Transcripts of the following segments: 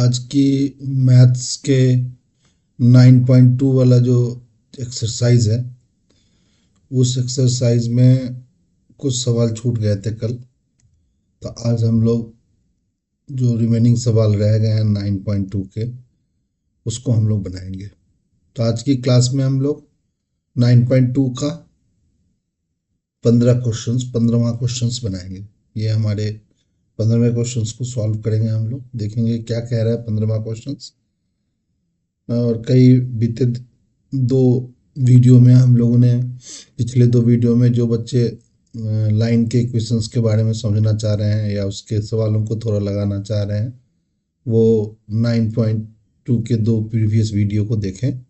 आज की मैथ्स के 9.2 वाला जो एक्सरसाइज है, उस एक्सरसाइज में कुछ सवाल छूट गए थे कल। तो आज हम लोग जो रिमेनिंग सवाल रह गए हैं 9.2 के, उसको हम लोग बनाएंगे। तो आज की क्लास में हम लोग 9.2 का 15वां क्वेश्चंस बनाएंगे। ये हमारे 15वें क्वेश्चंस को सॉल्व करेंगे। हम लोग देखेंगे क्या कह रहा है 15वां क्वेश्चंस। और कई बीते दो वीडियो में हम लोगों ने, पिछले दो वीडियो में जो बच्चे लाइन के इक्वेशंस के बारे में समझना चाह रहे हैं या उसके सवालों को थोड़ा लगाना चाह रहे हैं, वो 9.2 के दो प्रीवियस वीडियो को देखें।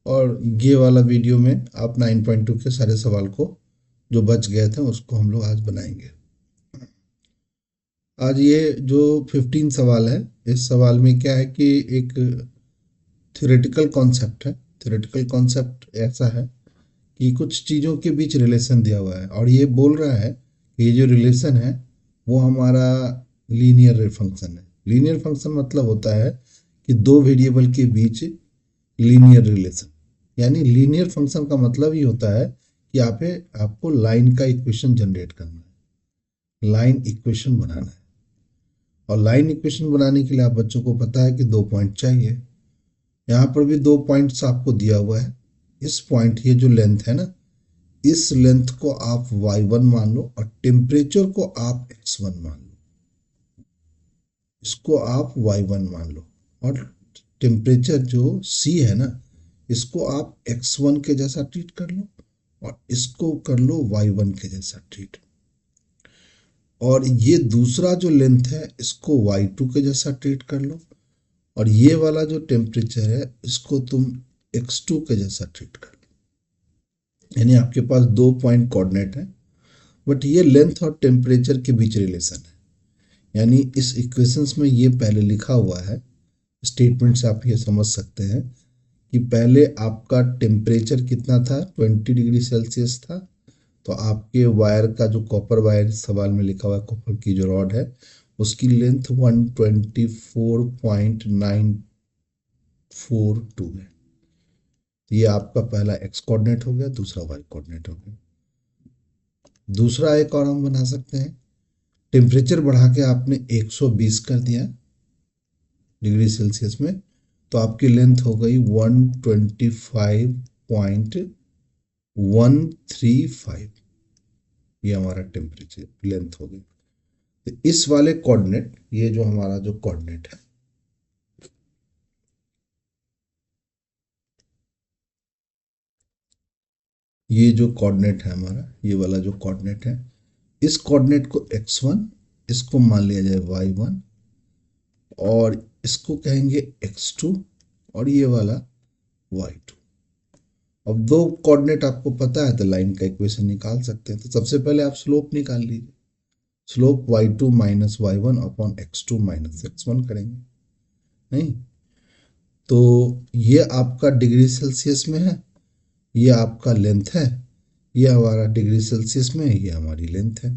और ये वाला वीडियो में आप 9.2 के सारे सवाल को जो बच गए थे उसको हम लोग आज बनाएंगे। आज ये जो 15 सवाल है, इस सवाल में क्या है कि एक थ्योरेटिकल कॉन्सेप्ट है। थ्योरेटिकल कॉन्सेप्ट ऐसा है कि कुछ चीज़ों के बीच रिलेशन दिया हुआ है और ये बोल रहा है कि ये जो रिलेशन है वो हमारा लीनियर फंक्शन है। लीनियर फंक्शन मतलब होता है कि दो वेरिएबल के बीच लीनियर रिलेशन, यानी लीनियर फंक्शन का मतलब ही होता है कि आपको लाइन का इक्वेशन जनरेट करना है, लाइन इक्वेशन बनाना है। और लाइन इक्वेशन बनाने के लिए आप बच्चों को पता है कि 2 पॉइंट चाहिए। यहाँ पर भी 2 पॉइंट्स आपको दिया हुआ है। इस पॉइंट, ये जो लेंथ है ना, इस लेंथ को आप y1 मान लो और टेम्परेचर को आप x1 मान लो। इसको आप y1 मान लो और टेम्परेचर जो c है ना, इसको आप x1 के जैसा ट्रीट कर लो और इसको कर लो y1 के जैसा ट्रीट। और ये दूसरा जो लेंथ है इसको y2 के जैसा ट्रीट कर लो और ये वाला जो टेम्परेचर है इसको तुम x2 के जैसा ट्रीट कर लो। यानी आपके पास 2 पॉइंट कोऑर्डिनेट है, बट ये लेंथ और टेम्परेचर के बीच रिलेशन है। यानी इस इक्वेशंस में ये पहले लिखा हुआ है, स्टेटमेंट से आप ये समझ सकते हैं कि पहले आपका टेम्परेचर कितना था, 20 डिग्री सेल्सियस था। तो आपके वायर का जो कॉपर वायर सवाल में लिखा हुआ है, कॉपर की जो रॉड है उसकी लेंथ 124.942 है। ये आपका पहला एक्स कोऑर्डिनेट हो गया, दूसरा वाई कोऑर्डिनेट हो गया। दूसरा एक और हम बना सकते हैं, टेम्परेचर बढ़ा के आपने 120 कर दिया डिग्री सेल्सियस में, तो आपकी लेंथ हो गई 125.135। ये हमारा टेम्परेचर लेंथ हो गई। तो इस वाले कोऑर्डिनेट, ये जो हमारा जो कोऑर्डिनेट है, ये जो कोऑर्डिनेट है हमारा, ये वाला जो कोऑर्डिनेट है, इस कोऑर्डिनेट को x1, इसको मान लिया जाए y1 और इसको कहेंगे x2 और ये वाला y2। अब दो कोऑर्डिनेट आपको पता है तो लाइन का इक्वेशन निकाल सकते हैं। तो सबसे पहले आप स्लोप निकाल लीजिए। Slope y2 minus y1 upon x2 minus x1 करेंगे। नहीं तो ये आपका डिग्री सेल्सियस में है, ये आपका लेंथ है, ये हमारा डिग्री सेल्सियस में है, ये हमारी लेंथ है।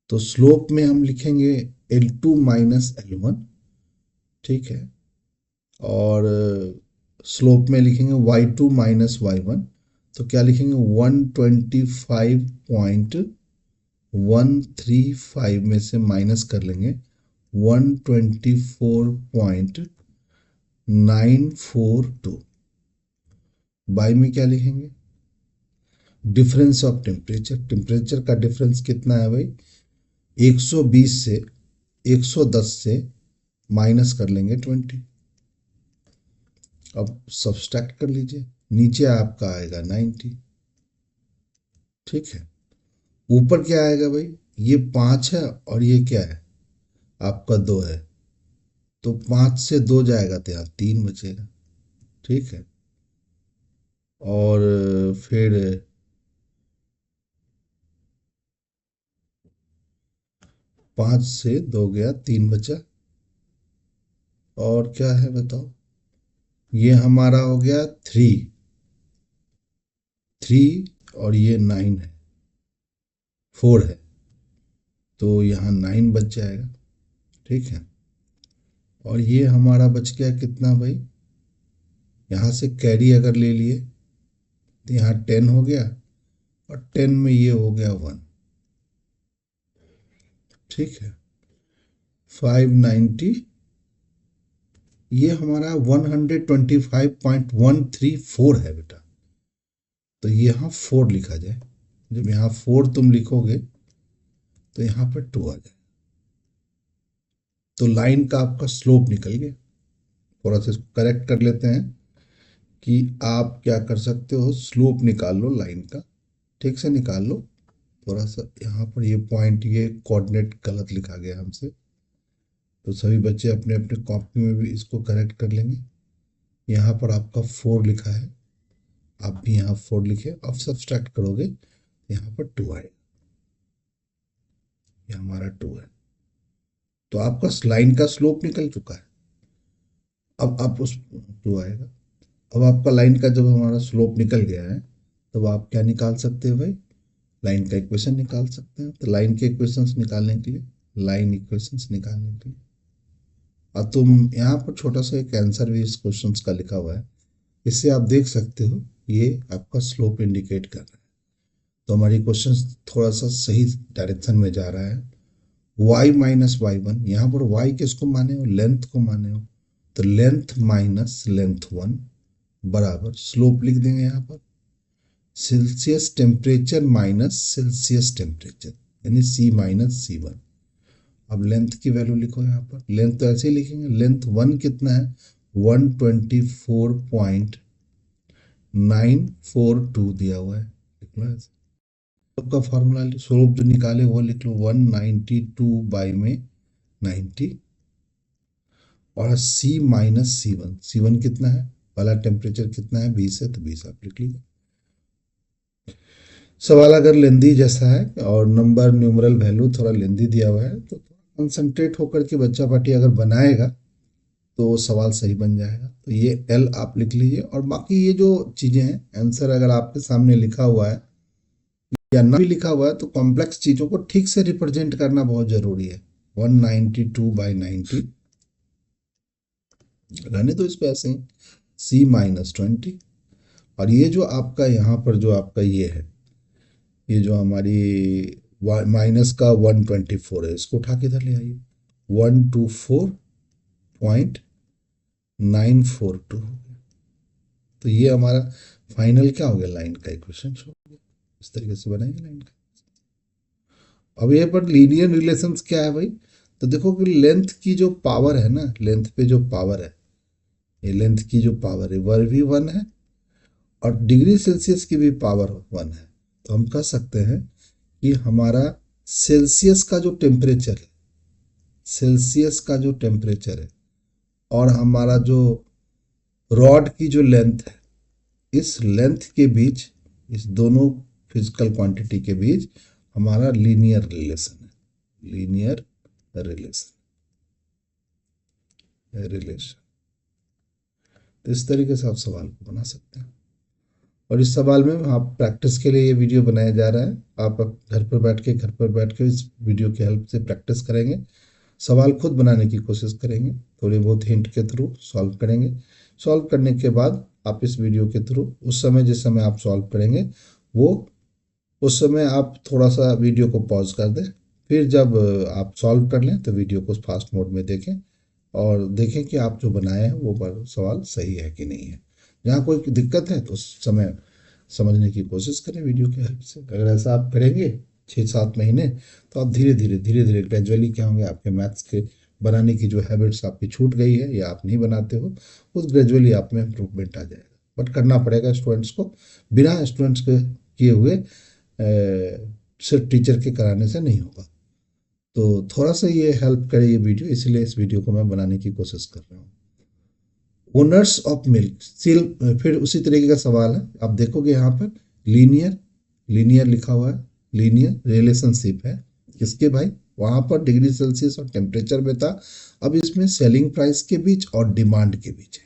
तो स्लोप में हम लिखेंगे L2 माइनस L1, ठीक है। और स्लोप में लिखेंगे y2 माइनस y1, तो क्या लिखेंगे 125.135 में से माइनस कर लेंगे 124.942। बाई में क्या लिखेंगे, डिफरेंस ऑफ टेम्परेचर। टेम्परेचर का डिफरेंस कितना है भाई, 120 से 110 से माइनस कर लेंगे 20। अब सब्सट्रैक्ट कर लीजिए, नीचे आपका आएगा 90, ठीक है। ऊपर क्या आएगा भाई, ये 5 है और ये क्या है आपका 2 है, तो 5 से 2 जाएगा तो यहाँ 3 बचेगा, ठीक है। और फिर 5 से 2 गया, 3 बचा। और क्या है बताओ, ये हमारा हो गया 3 और ये 9 है, 4 है, तो यहाँ 9 बच जाएगा, ठीक है। और ये हमारा बच गया कितना भाई, यहाँ से कैरी अगर ले लिए तो यहाँ 10 हो गया और 10 में ये हो गया 1। ठीक है, 590, ये हमारा 125.134 है बेटा। तो यहाँ 4 लिखा जाए, जब यहाँ 4 तुम लिखोगे तो यहाँ पर 2 आ जाए, तो लाइन का आपका स्लोप निकल गया। थोड़ा सा इसको करेक्ट कर लेते हैं कि आप क्या कर सकते हो, स्लोप निकाल लो लाइन का, ठीक से निकाल लो। थोड़ा सा यहाँ पर ये पॉइंट, ये कोऑर्डिनेट गलत लिखा गया हमसे, तो सभी बच्चे अपने अपने कॉपी में भी इसको करेक्ट कर लेंगे। यहाँ पर आपका 4 लिखा है, आप भी यहाँ 4 लिखे, अब सब्सट्रैक्ट करोगे यहाँ पर 2 आएगा, ये हमारा 2 है। तो आपका लाइन का स्लोप निकल चुका है। अब आप उस 2 आएगा, अब आपका लाइन का जब हमारा स्लोप निकल गया है, तब आप क्या निकाल सकते हो भाई, लाइन का इक्वेशन निकाल सकते हैं। तो लाइन के इक्वेशंस निकालने के लिए, लाइन इक्वेशंस निकालने के लिए, और तुम यहाँ पर छोटा सा एक आंसर भी इस क्वेश्चन का लिखा हुआ है, इससे आप देख सकते हो ये आपका स्लोप इंडिकेट कर रहा है। तो हमारी क्वेश्चन थोड़ा सा सही डायरेक्शन में जा रहा है। y माइनस वाई वन, यहाँ पर y किसको माने हो, लेंथ को माने हो, तो लेंथ माइनस लेंथ 1 बराबर स्लोप लिख देंगे यहाँ पर Celsius temperature minus Celsius temperature, यानी C माइनस C1। अब लेंथ की वैल्यू लिखो यहाँ पर, लेंथ तो ऐसे ही लिखेंगे, लेंथ 1 कितना है, 124.942 दिया हुआ है, लिख लो ऐसे। का फॉर्मूला स्लोप जो निकाले वो लिख लो, 192 बाई में 90, और C माइनस C1, C1 कितना है, वाला टेम्परेचर कितना है, 20 है, तो 20 आप लिख लीजिए। सवाल अगर लेंदी जैसा है और नंबर न्यूमरल वैल्यू थोड़ा लेंदी दिया हुआ है, तो कंसंट्रेट होकर के बच्चा पार्टी अगर बनाएगा तो सवाल सही बन जाएगा। तो ये L आप लिख लीजिए, और बाकी ये जो चीज़ें हैं, आंसर अगर आपके सामने लिखा हुआ है या ना भी लिखा हुआ है, तो कॉम्प्लेक्स चीज़ों को ठीक से रिप्रेजेंट करना बहुत ज़रूरी है। 192 बाई 90, रहने दो इसको ऐसे ही, C माइनस 20, और ये जो आपका यहाँ पर जो आपका ये है, ये जो हमारी माइनस का 124 है, इसको उठा के इधर ले आइए, 124.942 हो गया। तो ये हमारा फाइनल क्या हो गया, लाइन का इक्वेशन हो गया। इस तरीके से बनाएंगे लाइन का। अब ये पर लीनियर रिलेशंस क्या है भाई, तो देखो कि लेंथ की जो पावर है ना, लेंथ पे जो पावर है, ये लेंथ की जो पावर है वह भी 1 है, और डिग्री सेल्सियस की भी पावर 1 है। तो हम कह सकते हैं कि हमारा सेल्सियस का जो टेम्परेचर है, सेल्सियस का जो टेम्परेचर है, और हमारा जो रॉड की जो लेंथ है, इस लेंथ के बीच, इस दोनों फिजिकल क्वांटिटी के बीच हमारा लीनियर रिलेशन है, लीनियर रिलेशन। तो इस तरीके से आप सवाल को बना सकते हैं, और इस सवाल में आप प्रैक्टिस के लिए ये वीडियो बनाया जा रहा है। आप घर पर बैठ के इस वीडियो की हेल्प से प्रैक्टिस करेंगे, सवाल खुद बनाने की कोशिश करेंगे, थोड़े बहुत हिंट के थ्रू सॉल्व करेंगे। सॉल्व करने के बाद आप इस वीडियो के थ्रू उस समय, जिस समय आप सॉल्व करेंगे, वो उस समय आप थोड़ा सा वीडियो को पॉज कर दें, फिर जब आप सॉल्व कर लें तो वीडियो को फास्ट मोड में देखें, और देखें कि आप जो बनाए हैं वो सवाल सही है कि नहीं है। जहाँ कोई दिक्कत है तो उस समय समझने की कोशिश करें वीडियो की हेल्प से। अगर ऐसा आप करेंगे 6-7 महीने, तो आप धीरे धीरे ग्रेजुअली क्या होंगे, आपके मैथ्स के बनाने की जो हैबिट्स आपकी छूट गई है या आप नहीं बनाते हो, उस ग्रेजुअली आप में इम्प्रूवमेंट आ जाएगा। बट करना पड़ेगा स्टूडेंट्स को, बिना स्टूडेंट्स के किए हुए सिर्फ टीचर के कराने से नहीं होगा। तो थोड़ा सा ये हेल्प करे ये वीडियो, इसलिए इस वीडियो को मैं बनाने की कोशिश कर रहा हूँ। ओनर्स ऑफ मिल्क सील, फिर उसी तरीके का सवाल है, आप देखोगे यहाँ पर लीनियर लिखा हुआ है, लीनियर रिलेशनशिप है किसके भाई, वहाँ पर डिग्री सेल्सियस और टेम्परेचर में था, अब इसमें सेलिंग प्राइस के बीच और डिमांड के बीच है।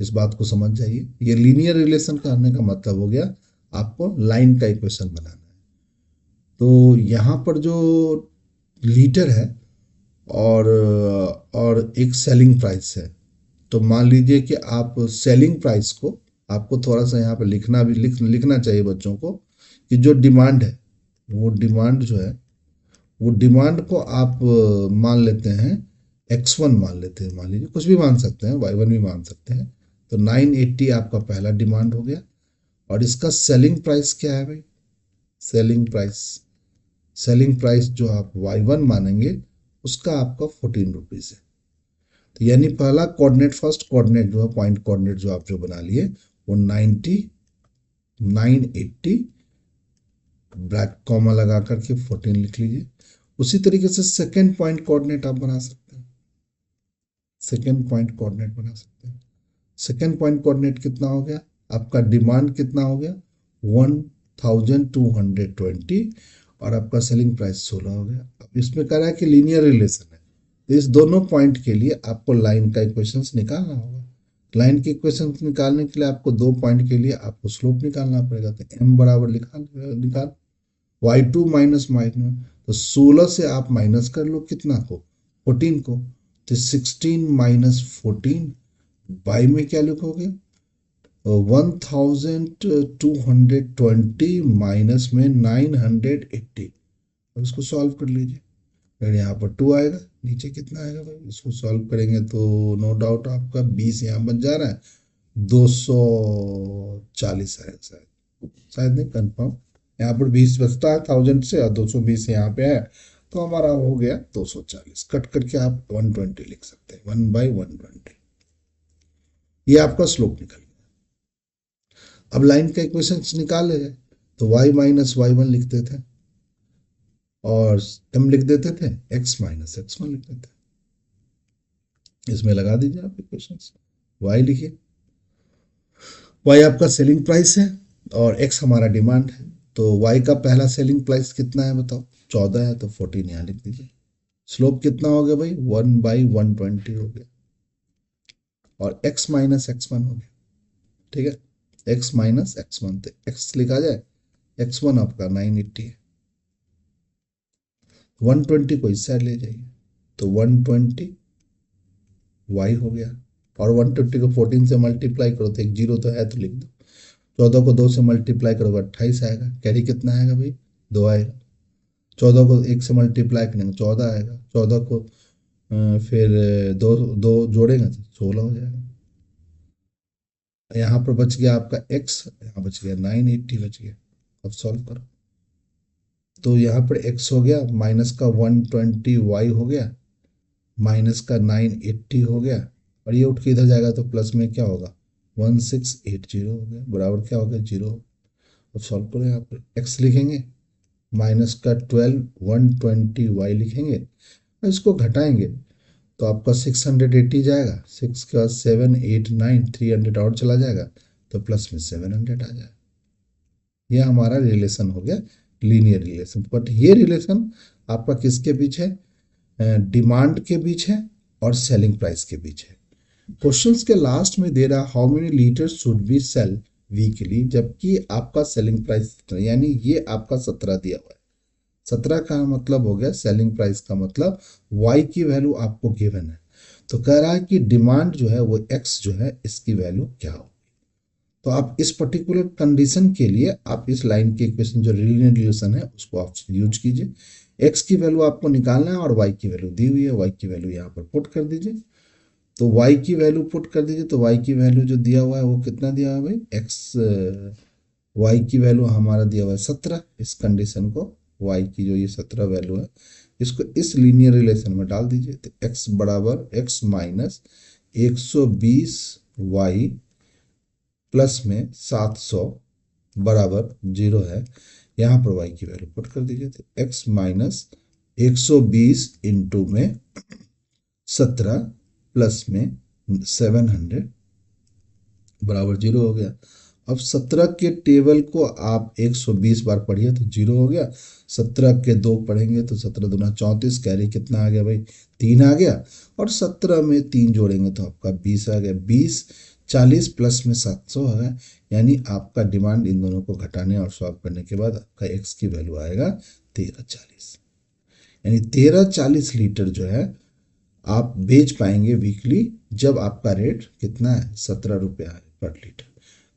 इस बात को समझ जाइए, ये लीनियर रिलेशन करने का मतलब हो गया आपको लाइन का इक्वेशन बनाना है। तो यहाँ पर जो लीटर है और एक सेलिंग प्राइस है। तो मान लीजिए कि आप सेलिंग प्राइस को आपको थोड़ा सा यहाँ पे लिखना चाहिए बच्चों को कि जो डिमांड है वो डिमांड जो है वो डिमांड को आप मान लेते हैं x1 मान लेते हैं, मान लीजिए कुछ भी मान सकते हैं, y1 भी मान सकते हैं। तो 980 आपका पहला डिमांड हो गया। और इसका सेलिंग प्राइस क्या है भाई? सेलिंग प्राइस जो आप y1 मानेंगे उसका आपका 14 रुपीज़ है। तो यानी पहला कोऑर्डिनेट, फर्स्ट कोऑर्डिनेट जो है, पॉइंट कोऑर्डिनेट जो आप जो बना लिए वो 90 980 ब्रैक कॉमा लगा करके 14 लिख लीजिए। उसी तरीके से सेकेंड पॉइंट कोऑर्डिनेट आप बना सकते हैं। सेकेंड पॉइंट कोऑर्डिनेट कितना हो गया? आपका डिमांड कितना हो गया? 1220 और आपका सेलिंग प्राइस 16 हो गया। अब इसमें कह रहा है कि लीनियर रिलेशन है, तो इस दोनों पॉइंट के लिए आपको लाइन का इक्वेशंस निकालना होगा। लाइन के इक्वेशंस निकालने के लिए आपको दो पॉइंट के लिए आपको स्लोप निकालना पड़ेगा। तो m बराबर निकाल y2 माइनस माइनस, तो 16 से आप माइनस कर लो कितना को? 14 को। तो 16 माइनस 14 बाई में क्या लिखोगे? 1220 माइनस में 980। अब इसको सॉल्व कर लीजिए। फिर यहाँ पर 2 आएगा, नीचे कितना आएगा भाई? इसको सॉल्व करेंगे तो नो डाउट आपका 20 यहाँ बन जा रहा है, 240 आएगा शायद नहीं कंफर्म। यहाँ पर 20 बचता है 1000 से और 220 यहाँ पे है, तो हमारा हो गया 240। कट करके आप 120 लिख सकते हैं, 1/120। ये आपका स्लोप निकल गया। अब लाइन का इक्वेशन निकाले जाए तो y माइनस y1 लिखते थे और m लिख देते थे, x माइनस x1 लिख देते थे। इसमें लगा दीजिए आप इक्वेशन। y लिखिए, y आपका सेलिंग प्राइस है और x हमारा डिमांड है। तो y का पहला सेलिंग प्राइस कितना है बताओ? 14 है, तो 14 यहाँ लिख दीजिए। स्लोप कितना हो गया भाई? 1/120 हो गया। और x माइनस x1 हो गया, ठीक है। x माइनस x1, तो x लिखा जाए, x1 आपका 980 है। 120 को इस साइड ले जाइए तो 120 y हो गया। और 120 को 14 से मल्टीप्लाई करो तो एक जीरो तो है, तो लिख दो। 14 को 2 से मल्टीप्लाई करोगे 28 आएगा। कैरी कितना आएगा भाई? 2 आएगा। 14 को 1 से मल्टीप्लाई करेंगे 14 आएगा। 14 को फिर दो दो जोड़ेंगे तो 16 हो जाएगा। यहाँ पर बच गया आपका x, यहाँ बच गया 980 बच गया। अब सॉल्व करो तो यहाँ पर x हो गया, माइनस का 120 y हो गया, माइनस का 980 हो गया, और ये उठ के इधर जाएगा तो प्लस में क्या होगा? 1680 हो गया, बराबर क्या हो गया? 0। अब सॉल्व करो, यहाँ पर x लिखेंगे, माइनस का 12 120 y लिखेंगे और इसको घटाएंगे तो आपका 680 जाएगा। 6 के बाद 7 8 9 300 और चला जाएगा तो प्लस में 700 आ जाएगा। यह हमारा रिलेशन हो गया, लीनियर रिलेशन। बट ये रिलेशन आपका किसके बीच है? डिमांड के बीच है और सेलिंग प्राइस के बीच है। क्वेश्चंस के लास्ट में दे रहा how many litre should be sell weekly, जबकि आपका सेलिंग प्राइस यानी ये आपका 17 दिया हुआ है। 17 का मतलब हो गया सेलिंग प्राइस का मतलब y की वैल्यू आपको गिवन है। तो कह रहा है कि डिमांड जो है वो x जो है इसकी वैल्यू क्या हो। तो आप इस पर्टिकुलर कंडीशन के लिए आप इस लाइन के इक्वेशन जो लीनियर रिलेशन है उसको आप यूज कीजिए। x की वैल्यू आपको निकालना है और y की वैल्यू दी हुई है, y की वैल्यू यहाँ पर पुट कर दीजिए। तो y की वैल्यू पुट कर दीजिए, तो y की वैल्यू जो दिया हुआ है वो कितना दिया हुआ है भाई? y की वैल्यू हमारा दिया हुआ है 17। इस कंडीशन को y की जो ये 17 वैल्यू है इसको इस लीनियर रिलेशन में डाल दीजिए। तो x बराबर x माइनस 120 y प्लस में 700 बराबर 0 है। यहाँ पर y की वैल्यू पुट कर दीजिए। तो x माइनस 120 इंटू में 17 प्लस में 700 बराबर 0 हो गया। अब 17 के टेबल को आप 120 बार पढ़िए तो 0 हो गया। 17 के 2 पढ़ेंगे तो 17 दूना 34, कैरी कितना आ गया भाई? 3 आ गया। और 17 में 3 जोड़ेंगे तो आपका 20 आ गया। 20 40 प्लस में 700 है, यानी आपका डिमांड इन दोनों को घटाने और सॉल्व करने के बाद आपका x की वैल्यू आएगा 1340। यानी 1340 लीटर जो है आप बेच पाएंगे वीकली, जब आपका रेट कितना है, 17 रुपया है पर लीटर।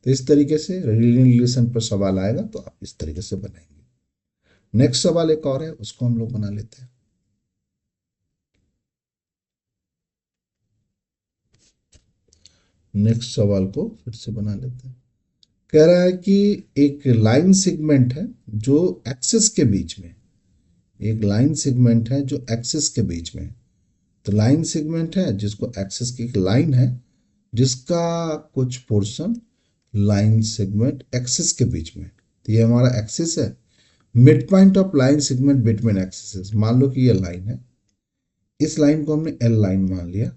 तो इस तरीके से रिलेशन पर सवाल आएगा तो आप इस तरीके से बनाएंगे। नेक्स्ट सवाल एक और है, उसको हम लोग बना लेते हैं। नेक्स्ट सवाल को फिर से बना लेते हैं। कह रहा है कि एक लाइन सेगमेंट है जो एक्सिस के बीच में, एक लाइन सेगमेंट है जो एक्सिस के बीच में। तो लाइन सेगमेंट है जिसको एक्सिस की एक लाइन है जिसका कुछ पोर्शन लाइन सेगमेंट एक्सिस के बीच में। तो ये हमारा एक्सिस है। Mid point of line segment between axis, मान लो कि ये लाइन है, इस लाइन को हमने एल लाइन मान लिया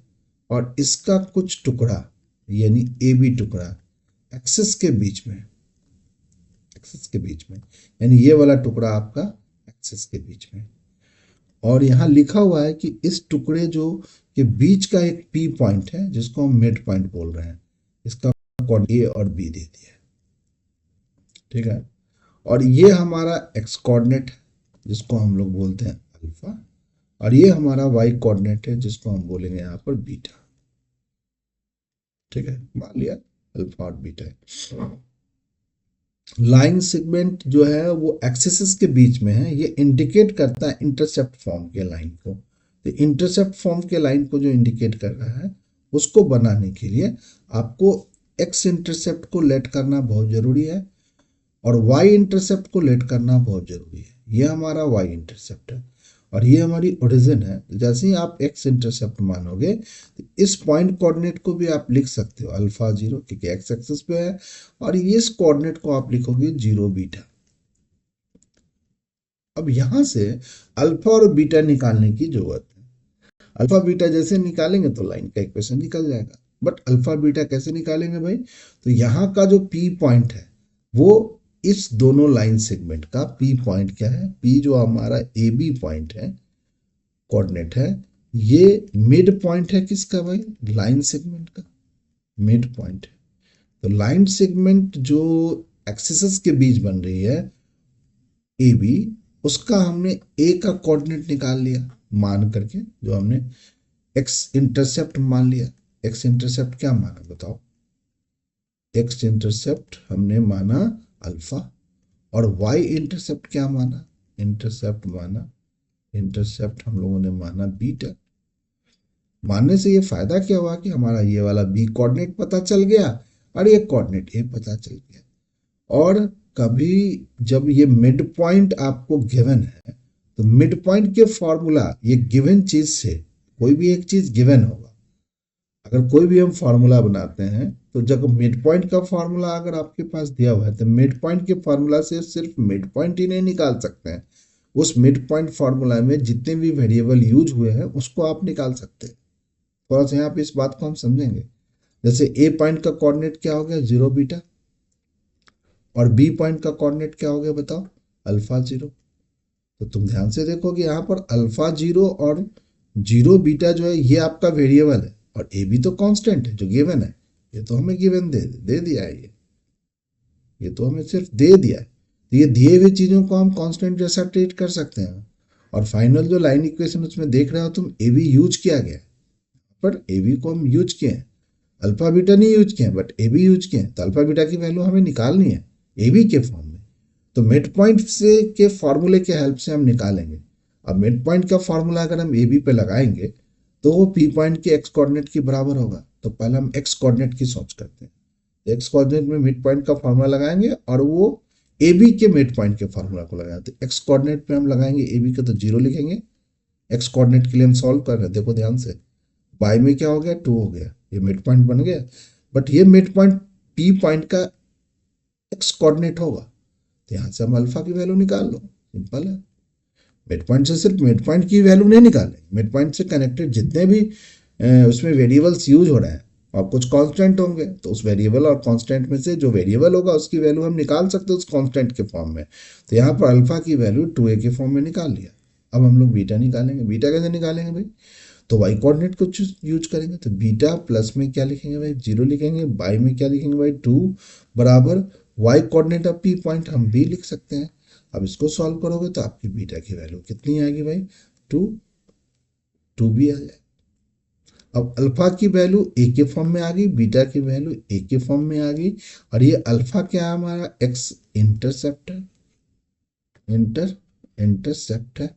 और इसका कुछ टुकड़ा यानी ए बी टुकड़ा एक्सिस के बीच में, एक्सिस के बीच में, यानी ये वाला टुकड़ा आपका एक्सिस के बीच में। और यहाँ लिखा हुआ है कि इस टुकड़े जो के बीच का एक पी पॉइंट है जिसको हम मिड पॉइंट बोल रहे हैं, इसका कोऑर्डिनेट ए और बी दे दिया है, ठीक है। और ये हमारा एक्स कोऑर्डिनेट है जिसको हम लोग बोलते हैं अल्फा, और ये हमारा वाई कोऑर्डिनेट है जिसको हम बोलेंगे यहाँ पर बीटा, ठीक है। मान लिया अल्फा और बीटा है। लाइन सेगमेंट जो है वो एक्सिस के बीच में है, ये इंडिकेट करता है इंटरसेप्ट फॉर्म के लाइन को। तो इंटरसेप्ट फॉर्म के लाइन को जो इंडिकेट कर रहा है उसको बनाने के लिए आपको एक्स इंटरसेप्ट को लेट करना बहुत जरूरी है और वाई इंटरसेप्ट को लेट करना बहुत जरूरी है। ये हमारा वाई इंटरसेप्ट है और ये हमारी ओरिजिन है। जैसे ही आप एक्स इंटरसेप्ट मानोगे तो इस पॉइंट कोऑर्डिनेट को भी आप लिख सकते हो अल्फा 0, क्योंकि एक्स एक्सिस पे है, और इस कोऑर्डिनेट को आप लिखोगे 0 बीटा। अब यहां से अल्फा और बीटा निकालने की जरूरत है। अल्फा बीटा जैसे निकालेंगे तो लाइन का इक्वेशन निकल जाएगा, बट अल्फा बीटा कैसे निकालेंगे भाई? तो यहाँ का जो पी पॉइंट है वो इस दोनों लाइन सेगमेंट का पी पॉइंट क्या है? पी जो हमारा ए बी पॉइंट है, कोऑर्डिनेट है, ये मिड पॉइंट है किसका भाई? लाइन सेगमेंट का मिड पॉइंट है। तो लाइन सेगमेंट जो एक्सिस के बीच बन रही है ए बी, उसका हमने ए का कोऑर्डिनेट निकाल लिया मान करके, जो हमने एक्स इंटरसेप्ट मान लिया। एक्स इंटरसेप्ट क्या माना बताओ? एक्स इंटरसेप्ट हमने माना अल्फा, और वाई इंटरसेप्ट क्या माना? इंटरसेप्ट माना, इंटरसेप्ट हम लोगों ने माना बीटा। मानने से ये फायदा क्या हुआ कि हमारा ये वाला बी कोऑर्डिनेट पता चल गया और ये कोऑर्डिनेट ए पता चल गया। और कभी जब ये मिड पॉइंट आपको गिवन है तो मिड पॉइंट के फॉर्मूला, ये गिवन चीज से कोई भी एक चीज गिवन होगा, अगर कोई भी हम फार्मूला बनाते हैं तो जब मिड पॉइंट का फार्मूला अगर आपके पास दिया हुआ है तो मिड पॉइंट के फार्मूला से सिर्फ मिड पॉइंट ही नहीं निकाल सकते हैं, उस मिड पॉइंट फार्मूला में जितने भी वेरिएबल यूज हुए हैं उसको आप निकाल सकते हैं। थोड़ा सा यहाँ पे इस बात को हम समझेंगे। जैसे ए पॉइंट का कोऑर्डिनेट क्या हो गया? 0 बीटा, और बी पॉइंट का कोऑर्डिनेट क्या हो गया बताओ? अल्फा 0। तो तुम ध्यान से देखो कि यहाँ पर अल्फा 0 और 0 बीटा जो है ये आपका वेरिएबल है, और ए बी तो कांस्टेंट है जो गिवन है। ये तो हमें गिवन दे दिया है, ये तो हमें सिर्फ दे दिया है। तो ये दिए हुए चीज़ों को हम कांस्टेंट जैसा ट्रीट कर सकते हैं। और फाइनल जो लाइन इक्वेशन उसमें देख रहे हो तुम, ए बी यूज किया गया, पर ए बी को हम यूज किए हैं, अल्फा बीटा नहीं यूज किए, बट ए बी यूज किए। तो अल्फा बीटा की वैल्यू हमें निकालनी है ए बी के फॉर्म में, तो मिड पॉइंट से के फॉर्मूले के हेल्प से हम निकालेंगे। अब मिड पॉइंट का फॉर्मूला अगर हम ए बी पे लगाएंगे तो वो पी पॉइंट के एक्स कोऑर्डिनेट के बराबर होगा। तो पहले हम एक्स कोऑर्डिनेट की सोच करते हैं। एक्स कोऑर्डिनेट में मिड पॉइंट का फॉर्मूला लगाएंगे और वो ए बी के मिड पॉइंट के फॉर्मूला को लगाएंगे। तो एक्स कोऑर्डिनेट पे हम लगाएंगे ए बी का तो 0 लिखेंगे। एक्स कोऑर्डिनेट के लिए हम सॉल्व कर रहे हैं, देखो ध्यान से, वाई में क्या हो गया? 2 हो गया, ये मिड पॉइंट बन गया। बट ये मिड पॉइंट पी पॉइंट का एक्स कोऑर्डिनेट होगा, तो यहाँ से हम अल्फा की वैल्यू निकाल लो, सिंपल है। मिड पॉइंट से सिर्फ मिड पॉइंट की वैल्यू नहीं निकालेंगे, मिड पॉइंट से कनेक्टेड जितने भी उसमें वेरिएबल्स यूज हो रहे हैं और कुछ कांस्टेंट होंगे, तो उस वेरिएबल और कांस्टेंट में से जो वेरिएबल होगा उसकी वैल्यू हम निकाल सकते हैं उस कांस्टेंट के फॉर्म में। तो यहाँ पर अल्फा की वैल्यू 2a के फॉर्म में निकाल लिया। अब हम लोग बीटा निकालेंगे। बीटा कैसे निकालेंगे भाई? तो वाई कोऑर्डिनेट को यूज करेंगे। तो बीटा प्लस में क्या लिखेंगे भाई? 0 लिखेंगे। वाई में क्या लिखेंगे भाई? 2 बराबर y coordinate of p point हम भी लिख सकते हैं। अब इसको सॉल्व करोगे तो आपकी बीटा की वैल्यू कितनी आएगी भाई? टू भी आ जाए। अब अल्फा की वैल्यू ए के फॉर्म में आ गई, बीटा की वैल्यू ए के फॉर्म में आ गई, और ये अल्फा क्या है हमारा, एक्स इंटरसेप्ट है, इंटरसेप्ट है,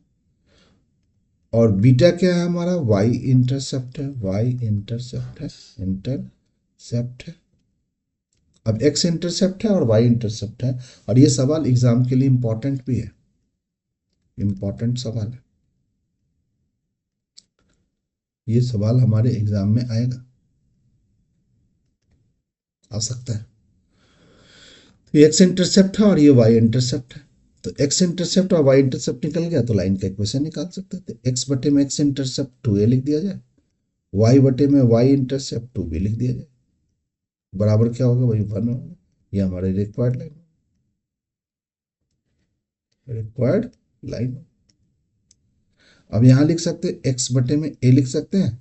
और बीटा क्या है हमारा, वाई इंटरसेप्ट है, इंटरसेप्ट है। अब एक्स इंटरसेप्ट है और वाई इंटरसेप्ट है, और ये सवाल एग्जाम के लिए इंपॉर्टेंट भी है, इंपॉर्टेंट सवाल है, ये सवाल हमारे एग्जाम में आएगा, आ सकता है। तो एक्स इंटरसेप्ट है और ये वाई इंटरसेप्ट है, तो एक्स इंटरसेप्ट और वाई इंटरसेप्ट निकल गया तो लाइन का इक्वेशन निकाल सकते थे। एक्स बटे में एक्स इंटरसेप्ट 2a लिख दिया जाए, वाई बटे में वाई इंटरसेप्ट 2b लिख दिया जाए, बराबर क्या होगा भाई, 1 होगा। ये हमारे रिक्वायर्ड लाइन। अब यहां लिख सकते हैं एक्स बटे में a लिख सकते हैं,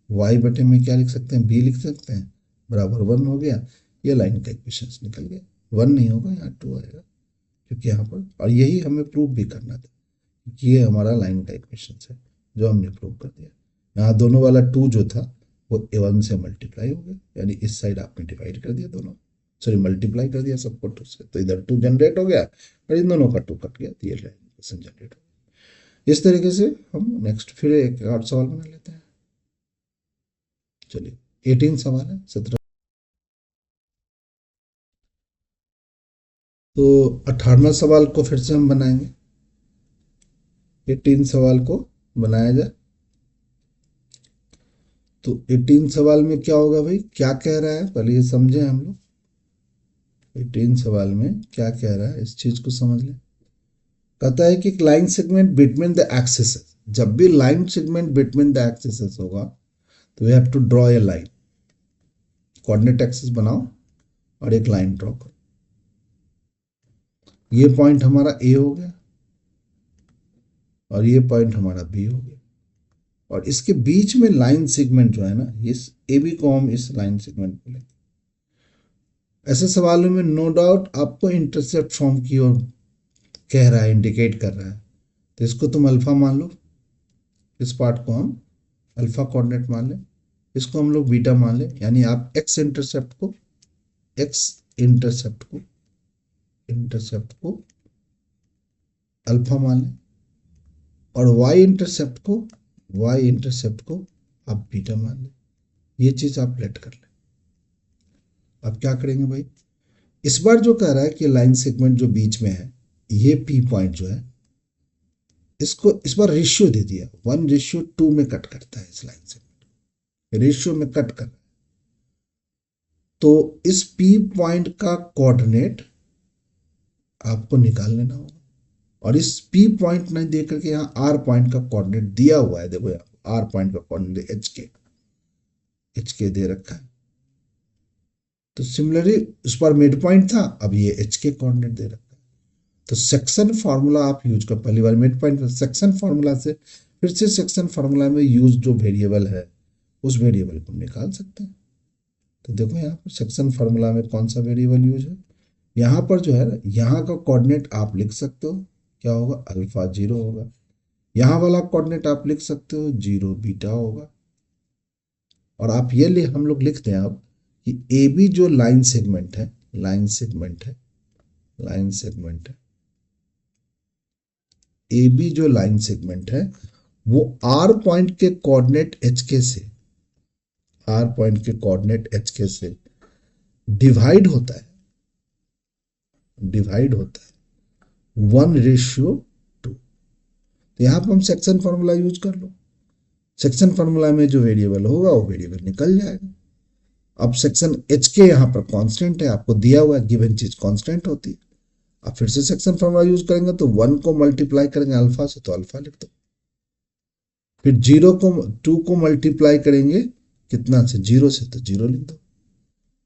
वाई बटे में क्या लिख सकते हैं, b लिख सकते हैं, बराबर 1 हो गया। ये लाइन का इक्वेशन निकल गया। 1 नहीं होगा, यहाँ 2 आएगा, क्योंकि यहाँ पर, और यही हमें प्रूव भी करना था कि ये हमारा लाइन का इक्वेशन है, जो हमने प्रूव कर दिया। यहाँ दोनों वाला 2 जो था वो a1 से मल्टीप्लाई हो गया, यानी इस साइड आपने डिवाइड कर दिया दोनों, सॉरी मल्टीप्लाई कर दिया सबको 2 से, तो इधर 2 जनरेट हो गया और इन दोनों का 2 कट गया, तो ये लाइन इक्वेशन जनरेट हो गया। इस तरीके से हम नेक्स्ट फिर एक और सवाल बना लेते हैं। चलिए 18 सवाल है, 17, तो 18वां सवाल को फिर से हम बनाएंगे। 18 सवाल को बनाया जाए, तो 18 सवाल में क्या होगा भाई, क्या कह रहा है पहले ये समझें हम लोग। 18 सवाल में क्या कह रहा है, इस चीज को समझ लें। कहता है कि line segment between the axis, जब भी line segment between the axis होगा तो we have to draw a line, coordinate axis बनाओ और एक लाइन ड्रॉ करो। ये पॉइंट हमारा ए हो गया और ये पॉइंट हमारा बी हो गया, और इसके बीच में लाइन सेगमेंट जो है ना, इस ए बी को हम इस लाइन सेगमेंट को लेंगे। ऐसे सवालों में नो डाउट आपको इंटरसेप्ट फॉर्म की ओर कह रहा है, इंडिकेट कर रहा है, तो इसको तुम अल्फा मान लो, इस पार्ट को हम अल्फा कोऑर्डिनेट मान लें, इसको हम लोग बीटा मान लें, यानी आप एक्स इंटरसेप्ट को अल्फा मान लें, और वाई इंटरसेप्ट को आप बीटा मान लें। ये चीज आप लेट कर लें। अब क्या करेंगे भाई, इस बार जो कह रहा है कि लाइन सेगमेंट जो बीच में है, ये पी पॉइंट जो है, इसको इस बार रेशियो दे दिया, 1:2 में कट करता है, इस लाइन सेगमेंट रेशियो में कट कर रहा है। तो इस पी पॉइंट का कोऑर्डिनेट आपको निकाल लेना होगा, और इस पी पॉइंट नहीं दे करके यहाँ आर पॉइंट का कोऑर्डिनेट दिया हुआ है, देखो आर पॉइंट का कोऑर्डिनेट एच के दे रखा है। तो सिमिलरली उस पर मिड पॉइंट था, अब ये एच के कोऑर्डिनेट दे रखा है। तो सेक्शन फार्मूला आप यूज कर, पहली बार मिड पॉइंट सेक्शन फार्मूला से, फिर से सेक्शन फार्मूला में यूज जो वेरिएबल है उस वेरिएबल को निकाल सकते हैं। तो देखो यहाँ पर सेक्शन फार्मूला में कौन सा वेरिएबल यूज है, यहाँ पर जो है ना, यहाँ का कोऑर्डिनेट आप लिख सकते हो, क्या होगा, अल्फा 0 होगा। यहाँ वाला कोऑर्डिनेट आप लिख सकते हो 0 बीटा होगा। और आप ये हम लोग लिखते हैं अब कि ए बी जो लाइन सेगमेंट है, ए बी जो लाइन सेगमेंट है वो आर पॉइंट के कोऑर्डिनेट एच के से, डिवाइड होता है 1:2। तो यहां पर हम सेक्शन फॉर्मूला यूज कर लो, सेक्शन फॉर्मूला में जो वेरिएबल होगा वो वेरिएबल निकल जाएगा। अब सेक्शन एच के यहाँ पर कांस्टेंट है, आपको दिया हुआ है, गिवन चीज कांस्टेंट होती है। अब फिर से सेक्शन फॉर्मूला यूज करेंगे तो 1 को मल्टीप्लाई करेंगे अल्फा से, तो अल्फा लिख दो, फिर 2 को मल्टीप्लाई करेंगे कितना से, 0 से, तो 0 लिख दो,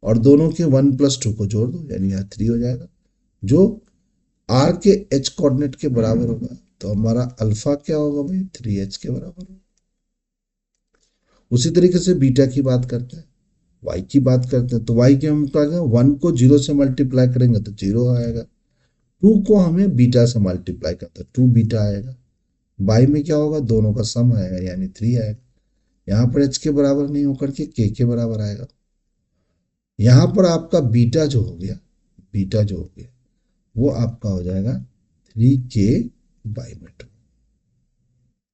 और दोनों के 1 + 2 को जोड़ दो, यानी यहाँ 3 हो जाएगा, जो आर के एच कोऑर्डिनेट के बराबर होगा। तो हमारा अल्फा क्या होगा भाई, 3h के बराबर होगा। उसी तरीके से बीटा की बात करते हैं, y की बात करते हैं, तो y के हम क्या, 1 को 0 से मल्टीप्लाई करेंगे तो 0 आएगा, 2 को हमें बीटा से मल्टीप्लाई करते हैं, 2 बीटा आएगा, वाई में क्या होगा, दोनों का सम आएगा यानी 3 आएगा। यहाँ पर एच के बराबर नहीं होकर के बराबर आएगा। यहाँ पर आपका बीटा जो हो गया, बीटा जो हो गया वो आपका हो जाएगा 3k/2।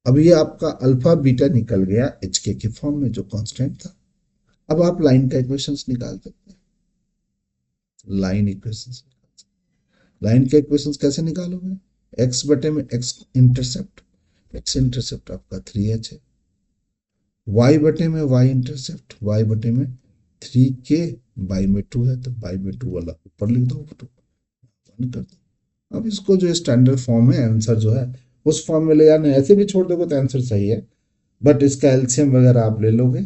अब ये आपका अल्फा बीटा निकल गया एच के फॉर्म में जो कांस्टेंट था। अब आप लाइन का इक्वेशंस निकाल सकते हैं। लाइन इक्वेशंस, लाइन के इक्वेशंस कैसे निकालोगे, एक्स बटे में एक्स इंटरसेप्ट, एक्स इंटरसेप्ट आपका 3h है, वाई बटे में वाई इंटरसेप्ट, वाई बटे में 3k/2 है, तो बाई/2 वाला ऊपर लिख दो, कर दो। अब इसको जो स्टैंडर्ड फॉर्म है आंसर जो है उस फॉर्म में ले जाना, ऐसे भी छोड़ दोगे तो आंसर सही है, बट इसका एलसीएम वगैरह आप ले लोगे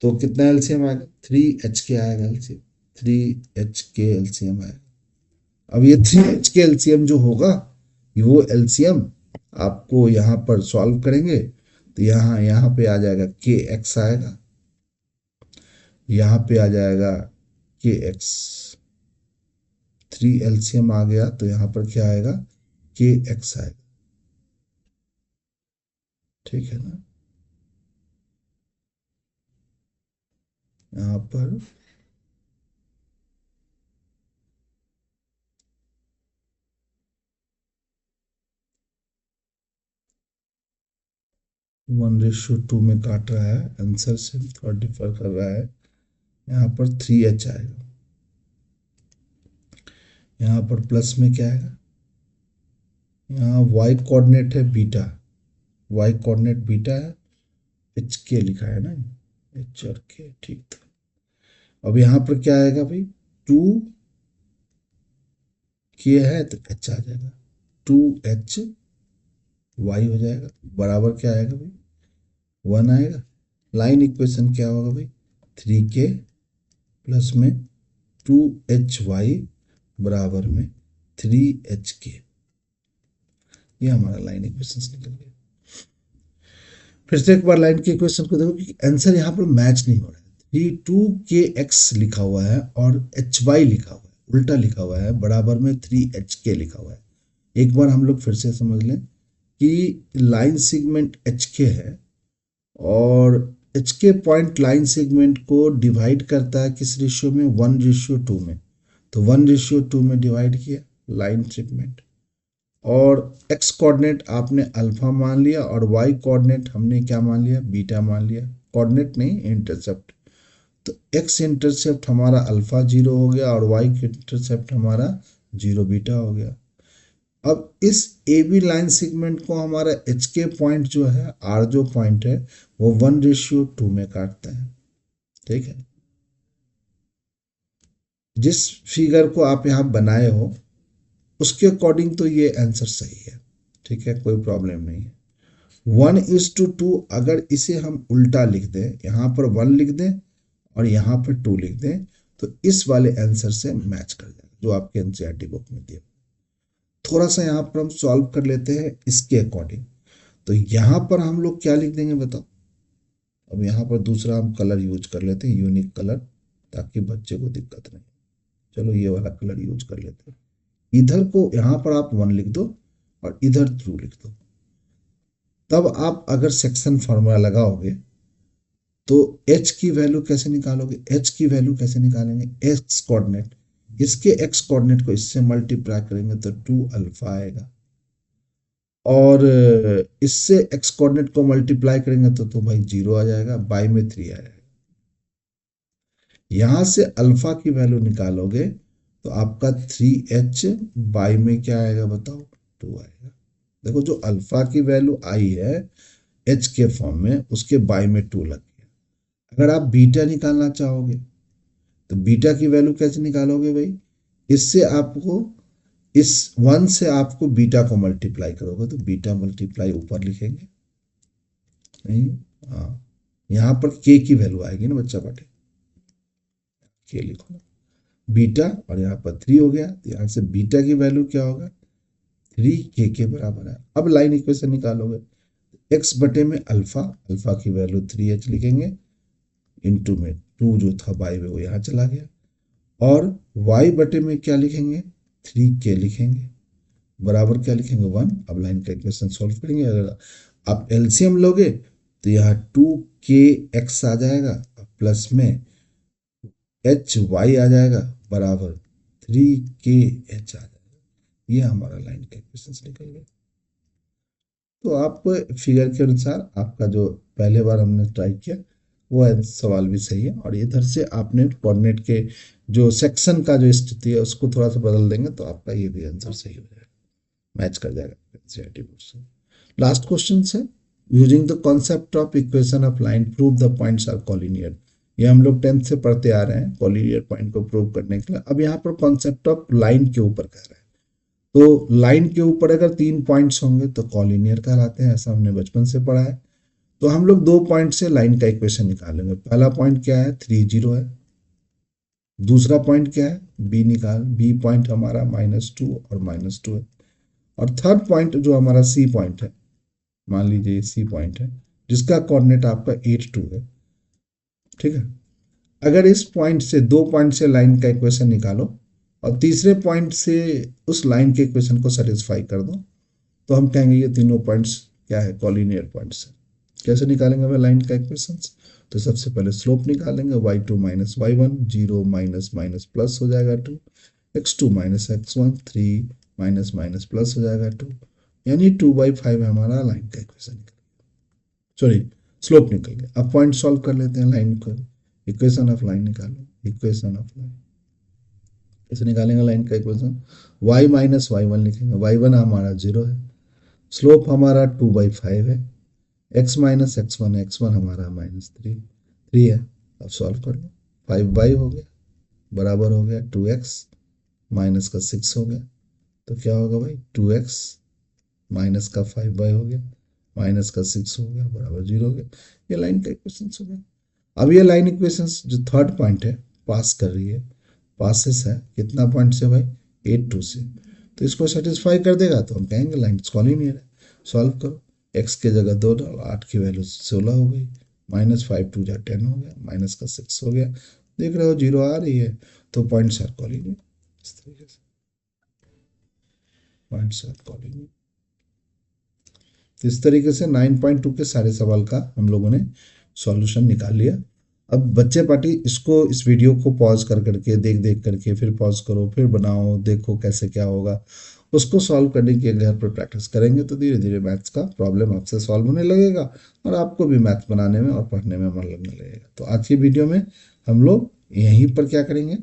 तो कितना एलसीएम आएगा, 3h आएगा एलसीएम, 3h एलसीएम आएगा। अब ये 3h एलसीएम जो होगा वो एलसीएम आपको यहाँ पर सॉल्व करेंगे तो यहाँ पे आ जाएगा kx आएगा, यहाँ पे आ जाएगा kx, 3 एलसीएम आ गया तो यहाँ पर क्या आएगा, kx आएगा। ठीक है ना, यहाँ पर वन रेशियो टू में काट रहा है, आंसर से थोड़ा डिफर कर रहा है। यहाँ पर 3h आएगा, यहाँ पर प्लस में क्या आएगा, यहाँ y कोऑर्डिनेट है बीटा, y कोऑर्डिनेट बीटा है, एच के लिखा है ना, एच और के, ठीक था। अब यहाँ पर क्या आएगा भाई, 2k है तो h आ जाएगा, 2h y हो जाएगा, बराबर क्या आएगा भाई, 1 आएगा। लाइन इक्वेशन क्या होगा भाई, 3k प्लस में 2hy बराबर में 3hk, ये हमारा लाइन इक्वेशन निकल गया। फिर से एक बार लाइन के इक्वेशन को देखो कि आंसर यहाँ पर मैच नहीं हो रहा है, 32kx लिखा हुआ है और hy लिखा हुआ है, उल्टा लिखा हुआ है, बराबर में 3hk लिखा हुआ है। एक बार हम लोग फिर से समझ लें कि लाइन सेगमेंट hk है और hk पॉइंट लाइन सेगमेंट को डिवाइड करता है किस रेशियो में, 1:2 में, तो 1:2 में डिवाइड किया लाइन सेगमेंट, और x कोऑर्डिनेट आपने अल्फा मान लिया और y कोऑर्डिनेट हमने क्या मान लिया, बीटा मान लिया, कोऑर्डिनेट नहीं इंटरसेप्ट, तो x इंटरसेप्ट हमारा अल्फा 0 हो गया और y इंटरसेप्ट हमारा 0 बीटा हो गया। अब इस ए बी लाइन सेगमेंट को हमारा एच के पॉइंट जो है, आर जो पॉइंट है वो 1:2 में काटता है। ठीक है, जिस फिगर को आप यहाँ बनाए हो उसके अकॉर्डिंग तो ये आंसर सही है। ठीक है, कोई प्रॉब्लम नहीं है। 1:2 अगर इसे हम उल्टा लिख दें, यहाँ पर 1 लिख दें और यहाँ पर 2 लिख दें तो इस वाले आंसर से मैच कर जाएगा जो आपके एनसीईआरटी बुक में दिया। थोड़ा सा यहाँ पर हम सॉल्व कर लेते हैं इसके अकॉर्डिंग, तो यहाँ पर हम लोग क्या लिख देंगे बताओ। अब यहाँ पर दूसरा हम कलर यूज कर लेते हैं, यूनिक कलर, ताकि बच्चे को दिक्कत नहीं। चलो ये वाला कलर यूज कर लेते हैं। इधर को यहाँ पर आप 1 लिख दो और इधर 2 लिख दो। तब आप अगर सेक्शन फार्मूला लगाओगे तो h की वैल्यू कैसे निकालोगे, h की वैल्यू कैसे निकालेंगे, x कोऑर्डिनेट, इसके x कोऑर्डिनेट को इससे मल्टीप्लाई करेंगे तो 2 अल्फा आएगा, और इससे x कोऑर्डिनेट को मल्टीप्लाई करेंगे तो भाई 0 आ जाएगा, बाई में 3 आ जाएगा। यहां से अल्फा की वैल्यू निकालोगे तो आपका 3h, बाई में क्या आएगा बताओ, 2 आएगा। देखो जो अल्फा की वैल्यू आई है h के फॉर्म में, उसके बाई में 2 लग गया। अगर आप बीटा निकालना चाहोगे तो बीटा की वैल्यू कैसे निकालोगे भाई, इससे आपको इस 1 से आपको बीटा को मल्टीप्लाई करोगे तो बीटा मल्टीप्लाई ऊपर लिखेंगे, नहीं, हाँ, यहाँ पर k की वैल्यू आएगी ना बच्चा, बटे k लिखो बीटा, और यहाँ पर 3 हो गया तो यहाँ से बीटा की वैल्यू क्या होगा, 3k के बराबर है। अब लाइन इक्वेशन निकालोगे, x बटे में अल्फा, अल्फा की वैल्यू 3h लिखेंगे, इंटू में 2 जो था बाई में वो यहाँ चला गया, और y बटे में क्या लिखेंगे, 3k लिखेंगे, बराबर क्या लिखेंगे 1। अब लाइन का इक्वेशन सॉल्व करेंगे। अगर आप एलसीएम लोगे तो यहाँ 2kx आ जाएगा, प्लस में hy आ जाएगा बराबर 3kh आ जाएगा। ये हमारा लाइन का इक्वेशन निकल गया। तो आप फिगर के अनुसार आपका जो पहले बार हमने ट्राई किया वो सवाल भी सही है, और इधर से आपने कोऑर्डिनेट के जो सेक्शन का जो स्थिति है उसको थोड़ा सा बदल देंगे तो आपका ये भी आंसर सही हो जाएगा, मैच कर जाएगा एनसीईआरटी बोर्ड से। लास्ट क्वेश्चन है, using the concept of equation of line prove the points are collinear. ये हम लोग 10th से पढ़ते आ रहे हैं कॉलिनियर पॉइंट को प्रूव करने के लिए। अब यहाँ पर कॉन्सेप्ट ऑफ लाइन के ऊपर कह रहे हैं, तो लाइन के ऊपर अगर 3 पॉइंट्स होंगे तो कॉलिनियर कहलाते हैं, ऐसा हमने बचपन से पढ़ा है। तो हम लोग 2 पॉइंट से लाइन का इक्वेशन निकालेंगे। पहला पॉइंट क्या है 3 0 है, दूसरा पॉइंट क्या है बी निकाल, बी पॉइंट हमारा -2 और -2 है, और थर्ड पॉइंट जो हमारा सी पॉइंट है, मान लीजिए सी पॉइंट है जिसका कोऑर्डिनेट आपका 8 2 है। ठीक है, अगर इस पॉइंट से 2 पॉइंट से लाइन का इक्वेशन निकालो और तीसरे पॉइंट से उस लाइन के इक्वेशन को सेटिस्फाई कर दो तो हम कहेंगे ये तीनों पॉइंट्स क्या है कॉलिनियर पॉइंट्स है। कैसे निकालेंगे हमें लाइन का इक्वेशन? तो सबसे पहले स्लोप निकालेंगे, y2 minus y1, 0 minus minus plus हो जाएगा 2, x2 minus x1, 3 minus minus plus हो जाएगा 2, यानी 2/5 हमारा लाइन का इक्वेशन निकल गया, सॉरी स्लोप निकल गया। अब पॉइंट सॉल्व कर लेते हैं, लाइन को इक्वेशन ऑफ लाइन निकालो, इक्वेशन ऑफ लाइन कैसे निकालेंगे लाइन का इक्वेशन? y माइनस y1 लिखेंगे, y1 हमारा 0 है, स्लोप हमारा 2/5 है, x माइनस x1 है, x1 हमारा -3 है। अब सॉल्व कर लो, 5y हो गया बराबर हो गया 2x माइनस का 6 हो गया, तो क्या होगा भाई 2x माइनस का 5y हो गया माइनस का 6 हो गया बराबर 0 हो गया। ये लाइन का इक्वेशन हो गया। अब ये लाइन इक्वेशन जो थर्ड पॉइंट है पास कर रही है, पासिस है कितना पॉइंट से भाई 8 2 से, तो इसको सेटिस्फाई कर देगा तो हम कहेंगे लाइन कॉलिनियर है। सॉल्व करो, x के जगह 2 डालो, 8 की वैल्यू 16 हो गई, -5 2 जा 10 हो गया, माइनस का 6 हो गया, देख रहे हो 0 आ रही है, तो पॉइंट्स आर कॉलिनियर। इस तरीके से पॉइंट्स आर कॉलिनियर। इस तरीके से 9.2 के सारे सवाल का हम लोगों ने सॉल्यूशन निकाल लिया। अब बच्चे पार्टी इसको इस वीडियो को पॉज कर करके देख करके फिर पॉज करो, फिर बनाओ, देखो कैसे क्या होगा, उसको सॉल्व करने के घर पर प्रैक्टिस करेंगे तो धीरे धीरे मैथ्स का प्रॉब्लम आपसे सॉल्व होने लगेगा और आपको भी मैथ्स बनाने में और पढ़ने में मन लगने लगेगा। तो आज की वीडियो में हम लोग यहीं पर क्या करेंगे,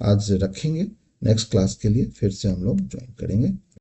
आज रखेंगे, नेक्स्ट क्लास के लिए फिर से हम लोग ज्वाइन करेंगे।